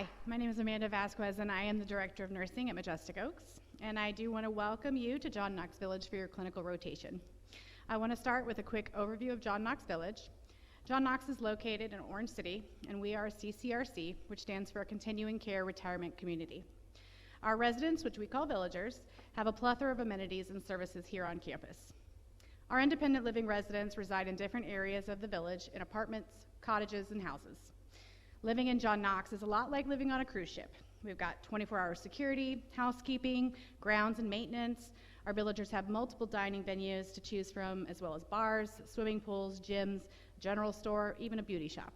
Hi, my name is Amanda Vasquez, and I am the Director of Nursing at Majestic Oaks, and I do want to welcome you to John Knox Village for your clinical rotation. I want to start with a quick overview of John Knox Village. John Knox is located in Orange City, and we are a CCRC, which stands for a Continuing Care Retirement Community. Our residents, which we call villagers, have a plethora of amenities and services here on campus. Our independent living residents reside in different areas of the village in apartments, cottages, and houses. Living in John Knox is a lot like living on a cruise ship. We've got 24-hour security, housekeeping, grounds and maintenance. Our villagers have multiple dining venues to choose from, as well as bars, swimming pools, gyms, general store, even a beauty shop.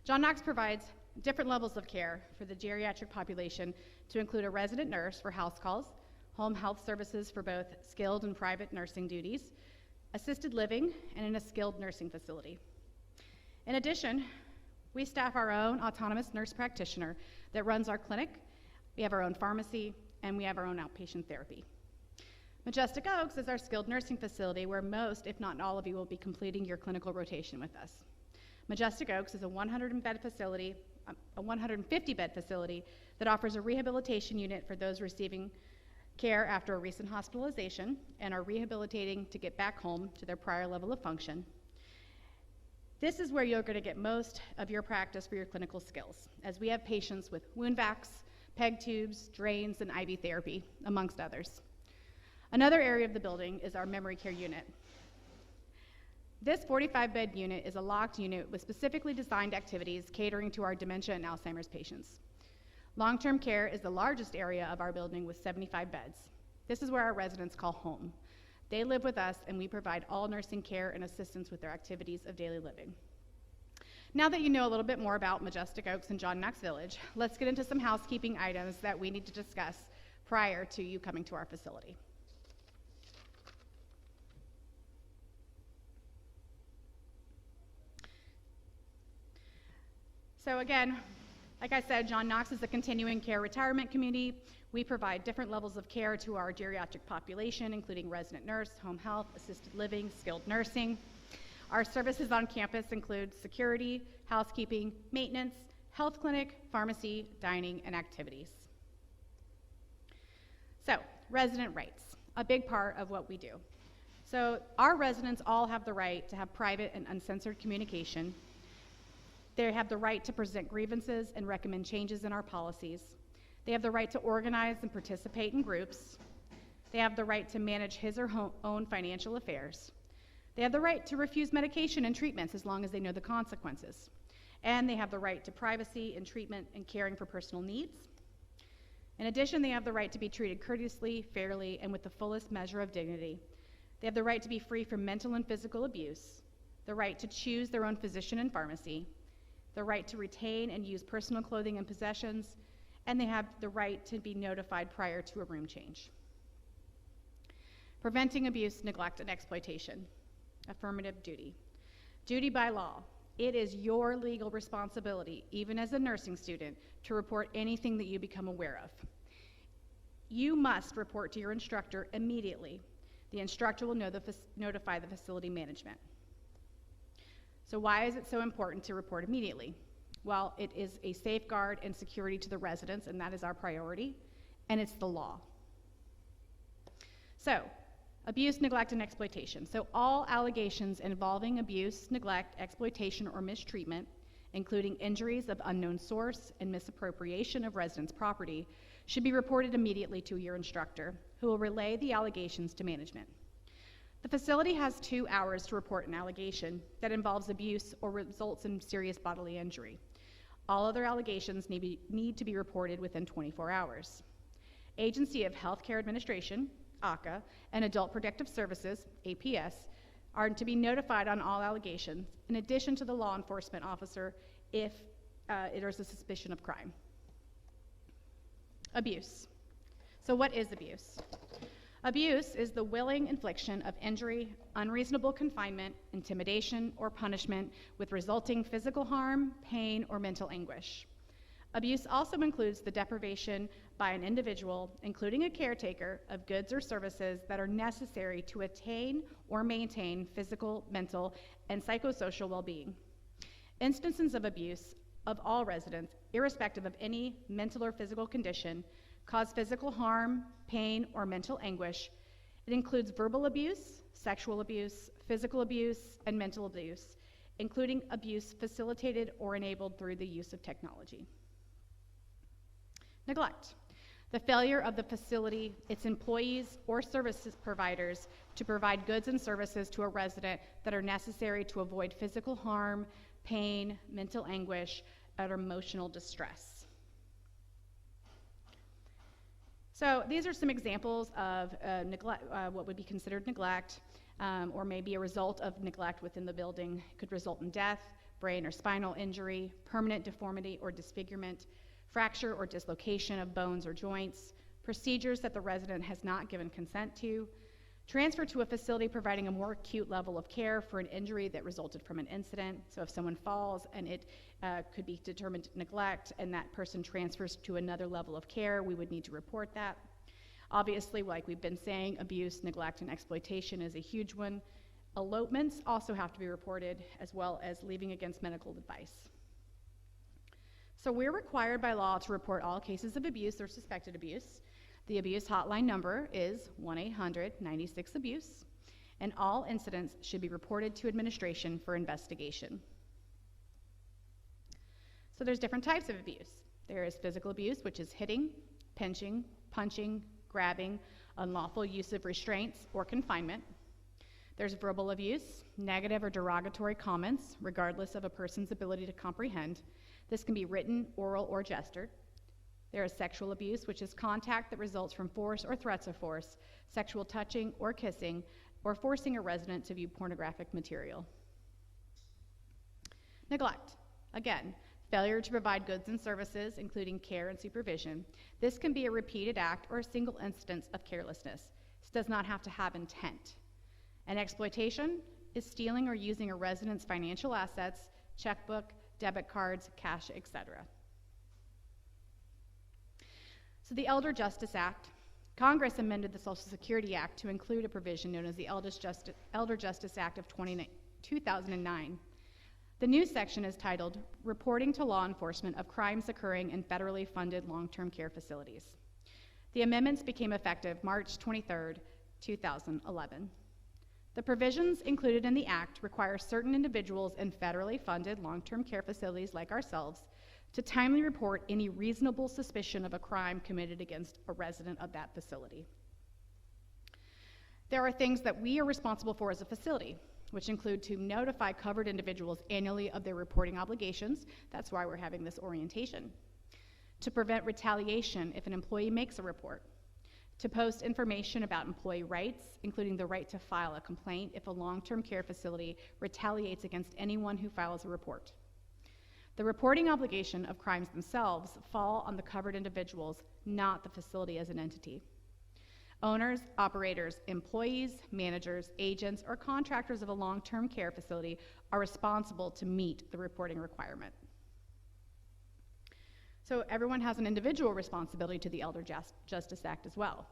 John Knox provides different levels of care for the geriatric population to include a resident nurse for house calls, home health services for both skilled and private nursing duties, assisted living, and in a skilled nursing facility. In addition, we staff our own autonomous nurse practitioner that runs our clinic. We have our own pharmacy, and we have our own outpatient therapy. Majestic Oaks is our skilled nursing facility where most, if not all of you, will be completing your clinical rotation with us. Majestic Oaks is a 150-bed facility that offers a rehabilitation unit for those receiving care after a recent hospitalization and are rehabilitating to get back home to their prior level of function. This is where you're going to get most of your practice for your clinical skills, as we have patients with wound vacs, PEG tubes, drains, and IV therapy, amongst others. Another area of the building is our memory care unit. This 45-bed unit is a locked unit with specifically designed activities catering to our dementia and Alzheimer's patients. Long-term care is the largest area of our building with 75 beds. This is where our residents call home. They live with us, and we provide all nursing care and assistance with their activities of daily living. Now that you know a little bit more about Majestic Oaks and John Knox Village, let's get into some housekeeping items that we need to discuss prior to you coming to our facility. So again, like I said, John Knox is a continuing care retirement community. We provide different levels of care to our geriatric population, including resident nurse, home health, assisted living, skilled nursing. Our services on campus include security, housekeeping, maintenance, health clinic, pharmacy, dining, and activities. So, resident rights, a big part of what we do. So, our residents all have the right to have private and uncensored communication. They have the right to present grievances and recommend changes in our policies. They have the right to organize and participate in groups. They have the right to manage his or her own financial affairs. They have the right to refuse medication and treatments as long as they know the consequences. And they have the right to privacy in treatment and caring for personal needs. In addition, they have the right to be treated courteously, fairly, and with the fullest measure of dignity. They have the right to be free from mental and physical abuse, the right to choose their own physician and pharmacy, the right to retain and use personal clothing and possessions, and they have the right to be notified prior to a room change. Preventing abuse, neglect, and exploitation. Affirmative duty. Duty by law. It is your legal responsibility, even as a nursing student, to report anything that you become aware of. You must report to your instructor immediately. The instructor will notify the facility management. So why is it so important to report immediately? Well, it is a safeguard and security to the residents, and that is our priority, and it's the law. So, abuse, neglect, and exploitation. So all allegations involving abuse, neglect, exploitation, or mistreatment, including injuries of unknown source and misappropriation of residents' property, should be reported immediately to your instructor, who will relay the allegations to management. The facility has 2 hours to report an allegation that involves abuse or results in serious bodily injury. All other allegations need to be reported within 24 hours. Agency of Healthcare Administration, ACA, and Adult Protective Services, APS, are to be notified on all allegations, in addition to the law enforcement officer if there's a suspicion of crime. Abuse. So what is abuse? Abuse is the willing infliction of injury, unreasonable confinement, intimidation, or punishment with resulting physical harm, pain, or mental anguish. Abuse also includes the deprivation by an individual, including a caretaker, of goods or services that are necessary to attain or maintain physical, mental, and psychosocial well-being. Instances of abuse of all residents, irrespective of any mental or physical condition, cause physical harm, pain, or mental anguish. It includes verbal abuse, sexual abuse, physical abuse, and mental abuse, including abuse facilitated or enabled through the use of technology. Neglect. The failure of the facility, its employees, or services providers to provide goods and services to a resident that are necessary to avoid physical harm, pain, mental anguish, or emotional distress. So these are some examples of neglect, what would be considered neglect, or maybe a result of neglect within the building. It could result in death, brain or spinal injury, permanent deformity or disfigurement, fracture or dislocation of bones or joints, procedures that the resident has not given consent to, transfer to a facility providing a more acute level of care for an injury that resulted from an incident. So if someone falls and it could be determined neglect and that person transfers to another level of care, we would need to report that. Obviously, like we've been saying, abuse, neglect, and exploitation is a huge one. Elopements also have to be reported, as well as leaving against medical advice. So we're required by law to report all cases of abuse or suspected abuse. The abuse hotline number is 1-800-96-ABUSE, and all incidents should be reported to administration for investigation. So there's different types of abuse. There is physical abuse, which is hitting, pinching, punching, grabbing, unlawful use of restraints or confinement. There's verbal abuse, negative or derogatory comments, regardless of a person's ability to comprehend. This can be written, oral, or gestured. There is sexual abuse, which is contact that results from force or threats of force, sexual touching or kissing, or forcing a resident to view pornographic material. Neglect. Again, failure to provide goods and services, including care and supervision. This can be a repeated act or a single instance of carelessness. This does not have to have intent. And exploitation is stealing or using a resident's financial assets, checkbook, debit cards, cash, etc. So the Elder Justice Act. Congress amended the Social Security Act to include a provision known as the Elder Justice Act of 2009. The new section is titled Reporting to Law Enforcement of Crimes Occurring in Federally Funded Long-Term Care Facilities. The amendments became effective March 23, 2011. The provisions included in the Act require certain individuals in federally funded long-term care facilities like ourselves to timely report any reasonable suspicion of a crime committed against a resident of that facility. There are things that we are responsible for as a facility, which include to notify covered individuals annually of their reporting obligations. That's why we're having this orientation. To prevent retaliation if an employee makes a report. To post information about employee rights, including the right to file a complaint if a long-term care facility retaliates against anyone who files a report. The reporting obligation of crimes themselves fall on the covered individuals, not the facility as an entity. Owners, operators, employees, managers, agents, or contractors of a long-term care facility are responsible to meet the reporting requirement. So everyone has an individual responsibility to the Elder Justice Act as well.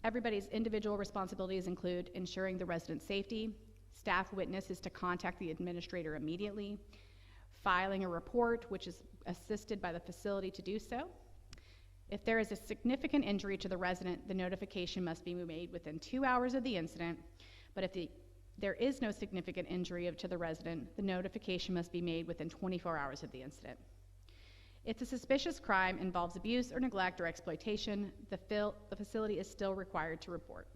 Everybody's individual responsibilities include ensuring the resident's safety, staff witness is to contact the administrator immediately, filing a report, which is assisted by the facility to do so. If there is a significant injury to the resident, the notification must be made within 2 hours of the incident, but if there is no significant injury to the resident, the notification must be made within 24 hours of the incident. If the suspicious crime involves abuse or neglect or exploitation, the facility is still required to report.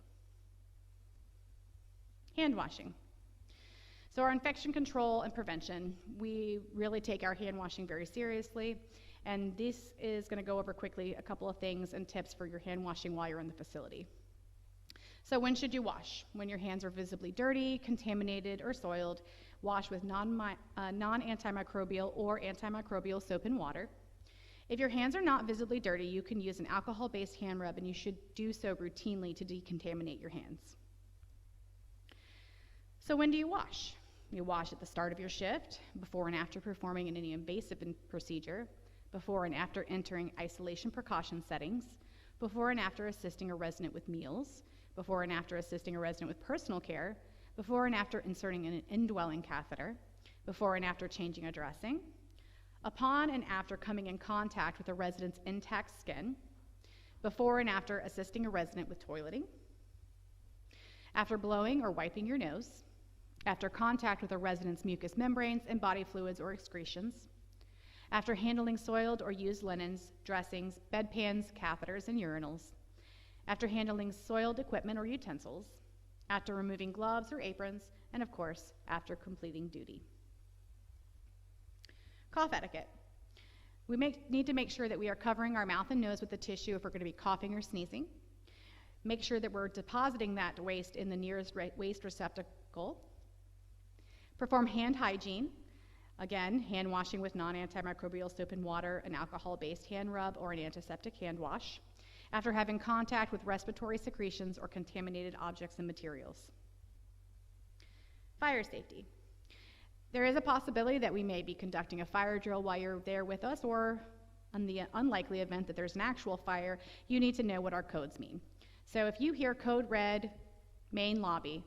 Hand washing. So our infection control and prevention, we really take our hand washing very seriously, and this is going to go over quickly a couple of things and tips for your hand washing while you're in the facility. So when should you wash? When your hands are visibly dirty, contaminated, or soiled, wash with non-antimicrobial or antimicrobial soap and water. If your hands are not visibly dirty, you can use an alcohol-based hand rub, and you should do so routinely to decontaminate your hands. So when do you wash? You wash at the start of your shift, before and after performing any invasive procedure, before and after entering isolation precaution settings, before and after assisting a resident with meals, before and after assisting a resident with personal care, before and after inserting an indwelling catheter, before and after changing a dressing, upon and after coming in contact with a resident's intact skin, before and after assisting a resident with toileting, after blowing or wiping your nose, after contact with a resident's mucous membranes and body fluids or excretions, after handling soiled or used linens, dressings, bedpans, catheters, and urinals, after handling soiled equipment or utensils, after removing gloves or aprons, and of course, after completing duty. Cough etiquette. We need to make sure that we are covering our mouth and nose with a tissue if we're going to be coughing or sneezing. Make sure that we're depositing that waste in the nearest waste receptacle. Perform hand hygiene. Again, hand washing with non-antimicrobial soap and water, an alcohol-based hand rub, or an antiseptic hand wash, after having contact with respiratory secretions or contaminated objects and materials. Fire safety. There is a possibility that we may be conducting a fire drill while you're there with us, or in the unlikely event that there's an actual fire, you need to know what our codes mean. So if you hear code red, main lobby,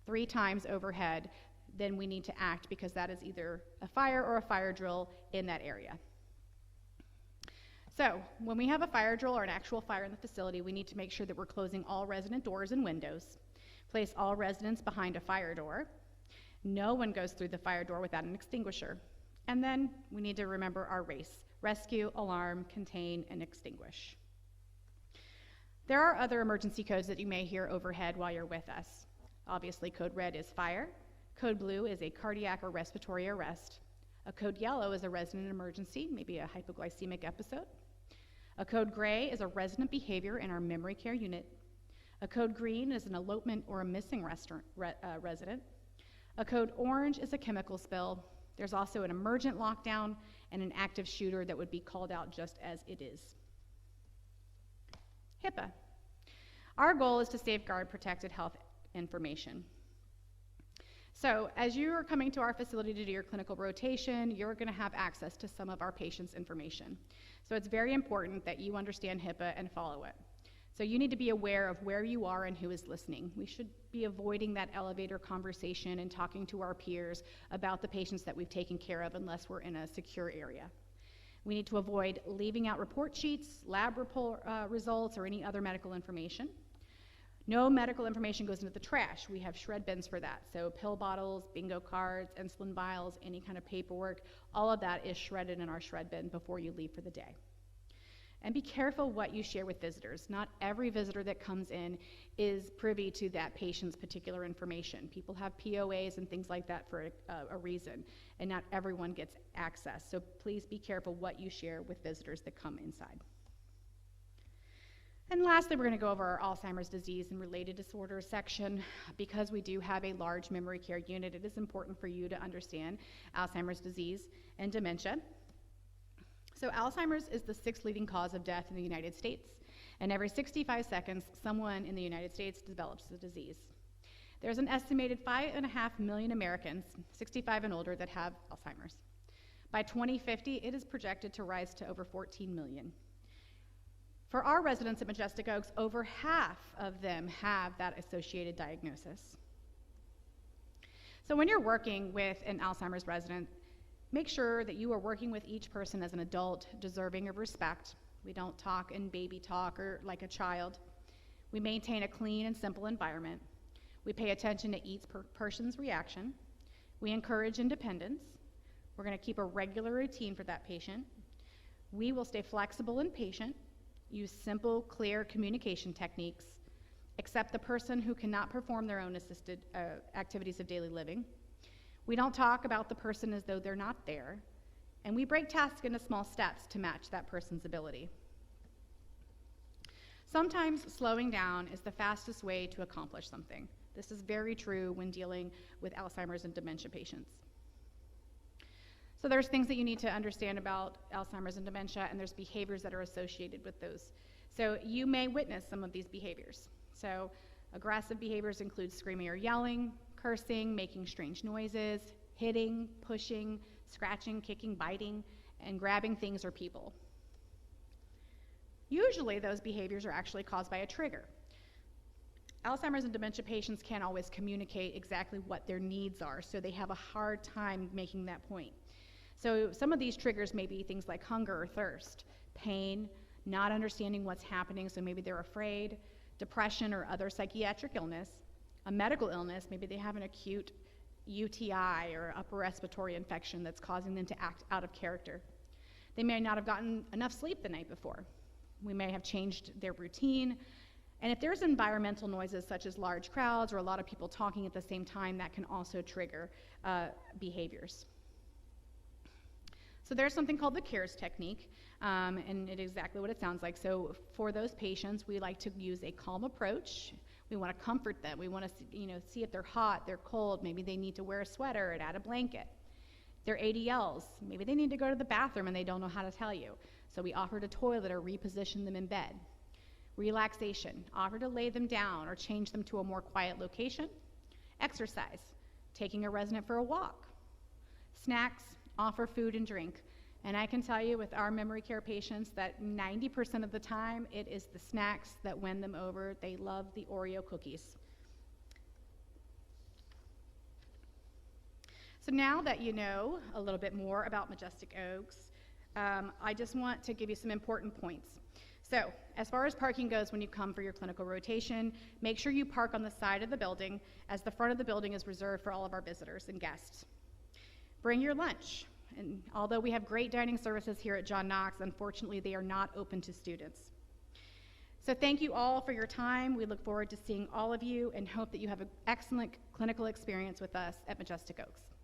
3 times overhead, then we need to act because that is either a fire or a fire drill in that area. So when we have a fire drill or an actual fire in the facility, we need to make sure that we're closing all resident doors and windows, place all residents behind a fire door. No one goes through the fire door without an extinguisher. And then we need to remember our RACE: rescue, alarm, contain, and extinguish. There are other emergency codes that you may hear overhead while you're with us. Obviously, code red is fire. Code blue is a cardiac or respiratory arrest. A code yellow is a resident emergency, maybe a hypoglycemic episode. A code gray is a resident behavior in our memory care unit. A code green is an elopement or a missing resident. A code orange is a chemical spill. There's also an emergent lockdown and an active shooter that would be called out just as it is. HIPAA. Our goal is to safeguard protected health information. So as you are coming to our facility to do your clinical rotation, you're going to have access to some of our patients' information. So it's very important that you understand HIPAA and follow it. So you need to be aware of where you are and who is listening. We should be avoiding that elevator conversation and talking to our peers about the patients that we've taken care of unless we're in a secure area. We need to avoid leaving out report sheets, lab report results, or any other medical information. No medical information goes into the trash. We have shred bins for that. So pill bottles, bingo cards, insulin vials, any kind of paperwork, all of that is shredded in our shred bin before you leave for the day. And be careful what you share with visitors. Not every visitor that comes in is privy to that patient's particular information. People have POAs and things like that for a reason, and not everyone gets access. So please be careful what you share with visitors that come inside. And lastly, we're going to go over our Alzheimer's disease and related disorders section. Because we do have a large memory care unit, it is important for you to understand Alzheimer's disease and dementia. So Alzheimer's is the 6th leading cause of death in the United States, and every 65 seconds, someone in the United States develops the disease. There's an estimated 5.5 million Americans, 65 and older, that have Alzheimer's. By 2050, it is projected to rise to over 14 million. For our residents at Majestic Oaks, over half of them have that associated diagnosis. So when you're working with an Alzheimer's resident, make sure that you are working with each person as an adult deserving of respect. We don't talk in baby talk or like a child. We maintain a clean and simple environment. We pay attention to each person's reaction. We encourage independence. We're going to keep a regular routine for that patient. We will stay flexible and patient, use simple, clear communication techniques, accept the person who cannot perform their own assisted activities of daily living. We don't talk about the person as though they're not there, and we break tasks into small steps to match that person's ability. Sometimes slowing down is the fastest way to accomplish something. This is very true when dealing with Alzheimer's and dementia patients. So there's things that you need to understand about Alzheimer's and dementia, and there's behaviors that are associated with those. So you may witness some of these behaviors. So aggressive behaviors include screaming or yelling, cursing, making strange noises, hitting, pushing, scratching, kicking, biting, and grabbing things or people. Usually those behaviors are actually caused by a trigger. Alzheimer's and dementia patients can't always communicate exactly what their needs are, so they have a hard time making that point. So some of these triggers may be things like hunger or thirst, pain, not understanding what's happening, so maybe they're afraid, depression or other psychiatric illness, a medical illness, maybe they have an acute UTI or upper respiratory infection that's causing them to act out of character. They may not have gotten enough sleep the night before. We may have changed their routine. And if there's environmental noises such as large crowds or a lot of people talking at the same time, that can also trigger behaviors. So there's something called the CARES technique, and it is exactly what it sounds like. So for those patients, we like to use a calm approach. We want to comfort them. We want to see if they're hot, they're cold, maybe they need to wear a sweater and add a blanket. Their ADLs, maybe they need to go to the bathroom and they don't know how to tell you. So we offered a toilet or reposition them in bed. Relaxation, offer to lay them down or change them to a more quiet location. Exercise, taking a resident for a walk. Snacks, offer food and drink. And I can tell you with our memory care patients that 90% of the time it is the snacks that win them over. They love the Oreo cookies. So now that you know a little bit more about Majestic Oaks, I just want to give you some important points. So, as far as parking goes when you come for your clinical rotation, make sure you park on the side of the building, as the front of the building is reserved for all of our visitors and guests. Bring your lunch, and although we have great dining services here at John Knox, unfortunately they are not open to students. So thank you all for your time. We look forward to seeing all of you and hope that you have an excellent clinical experience with us at Majestic Oaks.